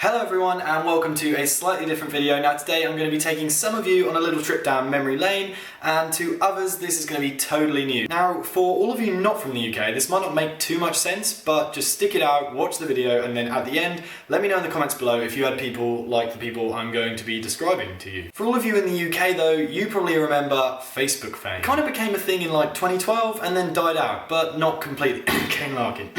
Hello everyone and welcome to a slightly different video. Now today I'm going to be taking some of you on a little trip down memory lane, and to others this is going to be totally new. Now for all of you not from the UK, this might not make too much sense, but just stick it out, watch the video, and then at the end let me know in the comments below if you had people like the people I'm going to be describing to you. For all of you in the UK though, you probably remember Facebook fame. It kind of became a thing in like 2012 and then died out, but not completely. Ken Larkin.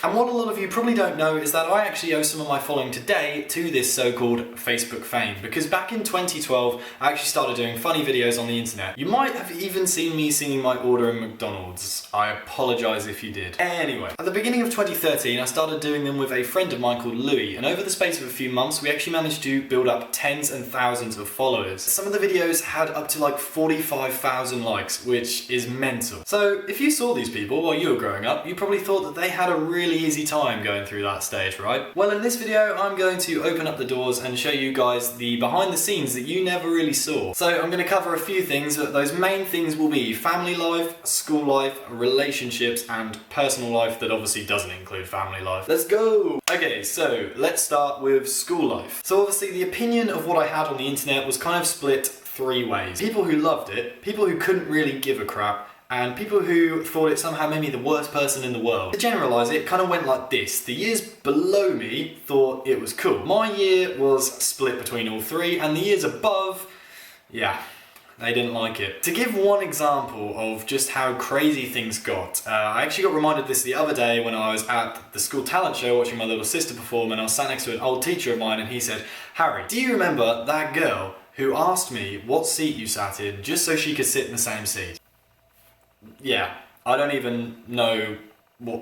And what a lot of you probably don't know is that I actually owe some of my following today to this so-called Facebook fame, because back in 2012 I actually started doing funny videos on the internet. You might have even seen me singing my order in McDonald's. I apologise if you did. Anyway, at the beginning of 2013 I started doing them with a friend of mine called Louis, and over the space of a few months we actually managed to build up tens and thousands of followers. Some of the videos had up to like 45,000 likes, which is mental. So if you saw these people while you were growing up, you probably thought that they had a really easy time going through that stage, right? Well, in this video I'm going to open up the doors and show you guys the behind the scenes that you never really saw. So I'm going to cover a few things, but those main things will be family life, school life, relationships, and personal life that obviously doesn't include family life. Let's go! Okay, so let's start with school life. So obviously the opinion of what I had on the internet was kind of split three ways. People who loved it, people who couldn't really give a crap, and people who thought it somehow made me the worst person in the world. To generalise it kind of went like this. The years below me thought it was cool. My year was split between all three, and the years above, yeah, they didn't like it. To give one example of just how crazy things got, I actually got reminded of this the other day when I was at the school talent show watching my little sister perform, and I was sat next to an old teacher of mine and he said, "Harry, do you remember that girl who asked me what seat you sat in just so she could sit in the same seat?" Yeah, I don't even know what.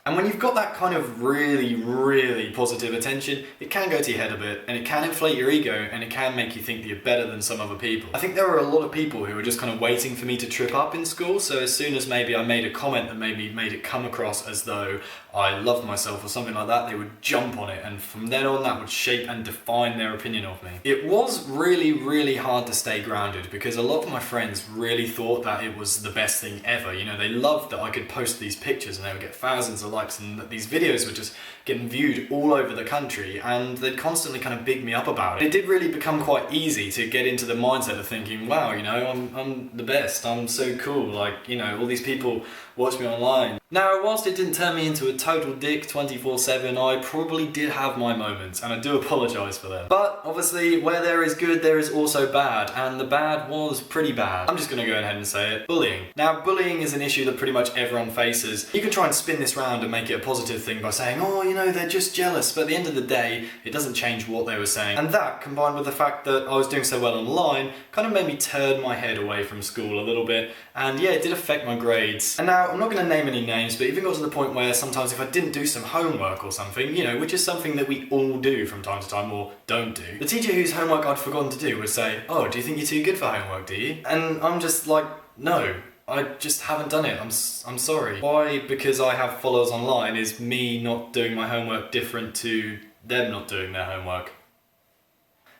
And when you've got that kind of really positive attention, it can go to your head a bit, and it can inflate your ego, and it can make you think that you're better than some other people. I think there were a lot of people who were just kind of waiting for me to trip up in school, so as soon as maybe I made a comment that maybe made it come across as though I loved myself or something like that, they would jump on it, and from then on that would shape and define their opinion of me. It was really hard to stay grounded, because a lot of my friends really thought that it was the best thing ever. You know, they loved that I could post these pictures and they would get thousands of likes, and that these videos were just getting viewed all over the country, and they'd constantly kind of big me up about it. It did really become quite easy to get into the mindset of thinking, wow, you know, I'm the best, I'm so cool, like, you know, all these people watch me online. Now, whilst it didn't turn me into a total dick 24/7, I probably did have my moments, and I do apologise for them. But obviously, where there is good, there is also bad, and the bad was pretty bad. I'm just going to go ahead and say it. Bullying. Now, bullying is an issue that pretty much everyone faces. You can try and spin this round and make it a positive thing by saying, oh, you know, they're just jealous, but at the end of the day, it doesn't change what they were saying. And that, combined with the fact that I was doing so well online, kind of made me turn my head away from school a little bit, and yeah, it did affect my grades. And now, I'm not going to name any names, but it even got to the point where sometimes if I didn't do some homework or something, you know, which is something that we all do from time to time or don't do, the teacher whose homework I'd forgotten to do would say, "Oh, do you think you're too good for homework, do you?" And I'm just like, no, I just haven't done it, I'm sorry. Why, because I have followers online, is me not doing my homework different to them not doing their homework?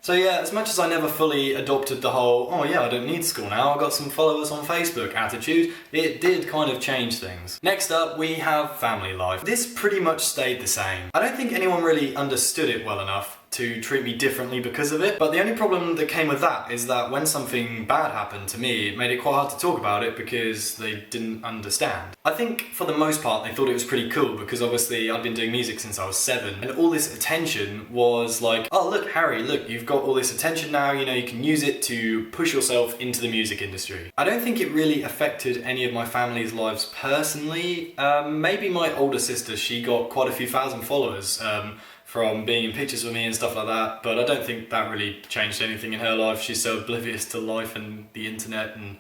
So yeah, as much as I never fully adopted the whole, oh yeah, I don't need school now, I've got some followers on Facebook attitude, it did kind of change things. Next up, we have family life. This pretty much stayed the same. I don't think anyone really understood it well enough to treat me differently because of it, but the only problem that came with that is that when something bad happened to me, it made it quite hard to talk about it because they didn't understand. I think for the most part they thought it was pretty cool because obviously I'd been doing music since I was 7, and all this attention was like, oh look Harry, look, you've got all this attention now, you know, you can use it to push yourself into the music industry. I don't think it really affected any of my family's lives personally. Maybe my older sister, she got quite a few thousand followers from being in pictures with me and stuff like that, but I don't think that really changed anything in her life. She's so oblivious to life and the internet, and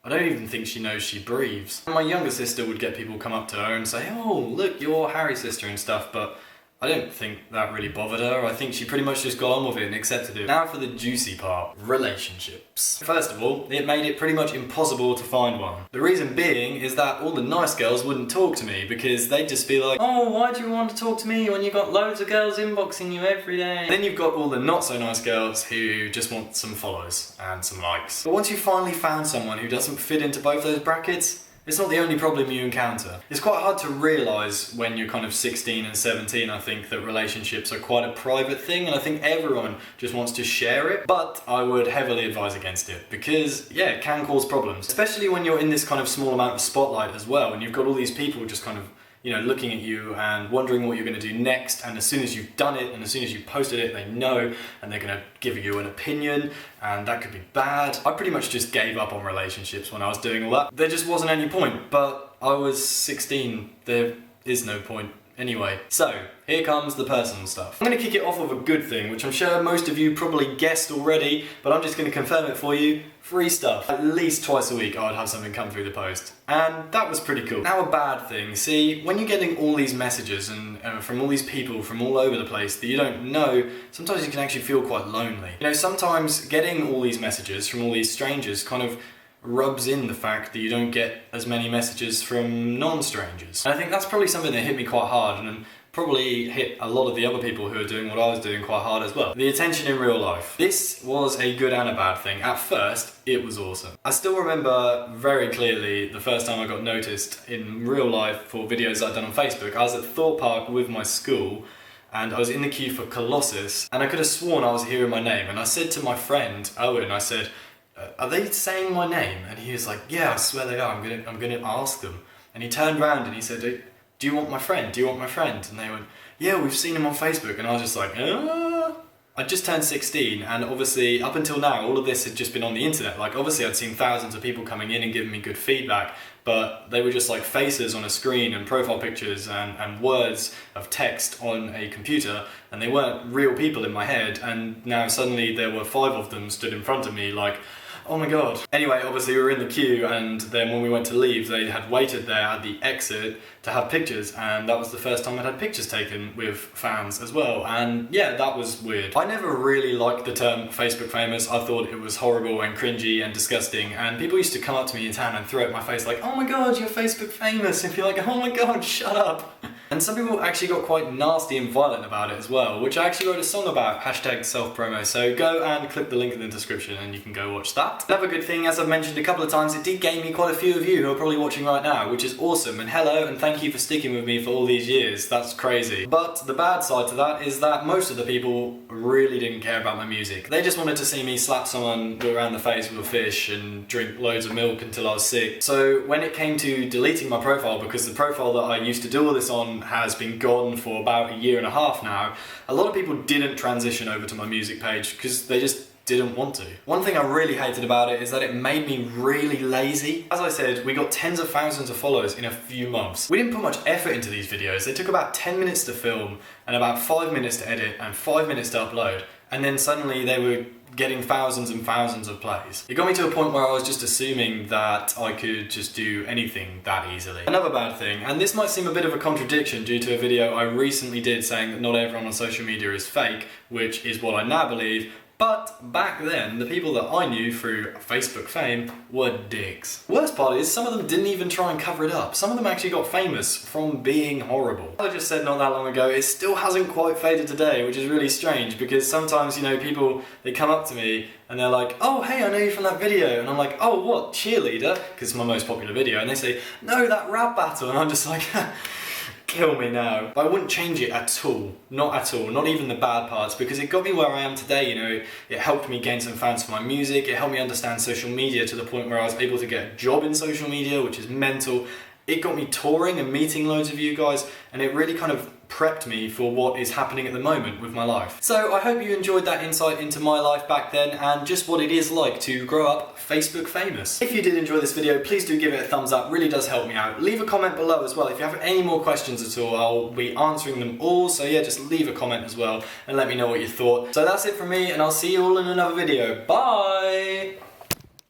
I don't even think she knows she breathes. My younger sister would get people come up to her and say, oh look, you're Harry's sister and stuff, but I don't think that really bothered her. I think she pretty much just got on with it and accepted it. Now for the juicy part, relationships. First of all, it made it pretty much impossible to find one. The reason being is that all the nice girls wouldn't talk to me because they'd just be like, oh, why do you want to talk to me when you've got loads of girls inboxing you every day? Then you've got all the not so nice girls who just want some follows and some likes. But once you finally found someone who doesn't fit into both those brackets, It's not the only problem you encounter. It's quite hard to realise when you're kind of 16 and 17, I think, that relationships are quite a private thing, and I think everyone just wants to share it, but I would heavily advise against it, because yeah, it can cause problems. Especially when you're in this kind of small amount of spotlight as well, and you've got all these people just kind of, you know, looking at you and wondering what you're going to do next, and as soon as you've done it and as soon as you posted it, they know, and they're going to give you an opinion, and that could be bad. I pretty much just gave up on relationships when I was doing all that. There just wasn't any point, but I was 16, there is no point anyway. So, here comes the personal stuff. I'm going to kick it off with a good thing, which I'm sure most of you probably guessed already, but I'm just going to confirm it for you. Free stuff. At least twice a week I would have something come through the post. And that was pretty cool. Now a bad thing. See, when you're getting all these messages and from all these people from all over the place that you don't know, sometimes you can actually feel quite lonely. You know, sometimes getting all these messages from all these strangers kind of rubs in the fact that you don't get as many messages from non-strangers. And I think that's probably something that hit me quite hard, and probably hit a lot of the other people who are doing what I was doing quite hard as well. The attention in real life. This was a good and a bad thing. At first, it was awesome. I still remember very clearly the first time I got noticed in real life for videos I'd done on Facebook. I was at Thorpe Park with my school, and I was in the queue for Colossus, and I could have sworn I was hearing my name, and I said to my friend Owen, I said, are they saying my name? And he was like, yeah, I swear they are, I'm gonna ask them. And he turned around and he said, do you want my friend? Do you want my friend? And they went, yeah, we've seen him on Facebook. And I was just like, I just turned 16, and obviously up until now all of this had just been on the internet. Like, obviously I'd seen thousands of people coming in and giving me good feedback, but they were just like faces on a screen and profile pictures and words of text on a computer, and they weren't real people in my head. And now suddenly there were 5 of them stood in front of me like, oh my god. Anyway, obviously we were in the queue, and then when we went to leave, they had waited there at the exit to have pictures, and that was the first time I'd had pictures taken with fans as well, and yeah, that was weird. I never really liked the term Facebook famous. I thought it was horrible and cringy and disgusting, and people used to come up to me in town and throw it in my face like, oh my god, you're Facebook famous, and be like, oh my god, shut up. And some people actually got quite nasty and violent about it as well, which I actually wrote a song about, #self-promo, so go and click the link in the description and you can go watch that. Another good thing, as I've mentioned a couple of times, it did gain me quite a few of you who are probably watching right now, which is awesome, and hello, and thank you for sticking with me for all these years, that's crazy. But the bad side to that is that most of the people really didn't care about my music. They just wanted to see me slap someone around the face with a fish and drink loads of milk until I was sick. So when it came to deleting my profile, because the profile that I used to do all this on has been gone for about 1.5 years now, a lot of people didn't transition over to my music page because they just didn't want to. One thing I really hated about it is that it made me really lazy. As I said, we got tens of thousands of followers in a few months. We didn't put much effort into these videos. They took about 10 minutes to film and about 5 minutes to edit and 5 minutes to upload, and then suddenly they were getting thousands and thousands of plays. It got me to a point where I was just assuming that I could just do anything that easily. Another bad thing, and this might seem a bit of a contradiction due to a video I recently did saying that not everyone on social media is fake, which is what I now believe, but back then, the people that I knew through Facebook fame were dicks. Worst part is, some of them didn't even try and cover it up. Some of them actually got famous from being horrible. As I just said not that long ago, it still hasn't quite faded today, which is really strange, because sometimes, you know, people, they come up to me and they're like, oh, hey, I know you from that video. And I'm like, oh, what, cheerleader? Because it's my most popular video. And they say, no, that rap battle. And I'm just like, kill me now. But I wouldn't change it at all. Not at all. Not even the bad parts, because it got me where I am today, you know. It helped me gain some fans for my music. It helped me understand social media to the point where I was able to get a job in social media, which is mental. It got me touring and meeting loads of you guys, and it really kind of prepped me for what is happening at the moment with my life. So I hope you enjoyed that insight into my life back then and just what it is like to grow up Facebook famous. If you did enjoy this video, please do give it a thumbs up, really does help me out. Leave a comment below as well. If you have any more questions at all, I'll be answering them all, so yeah, just leave a comment as well and let me know what you thought. So that's it from me, and I'll see you all in another video. Bye!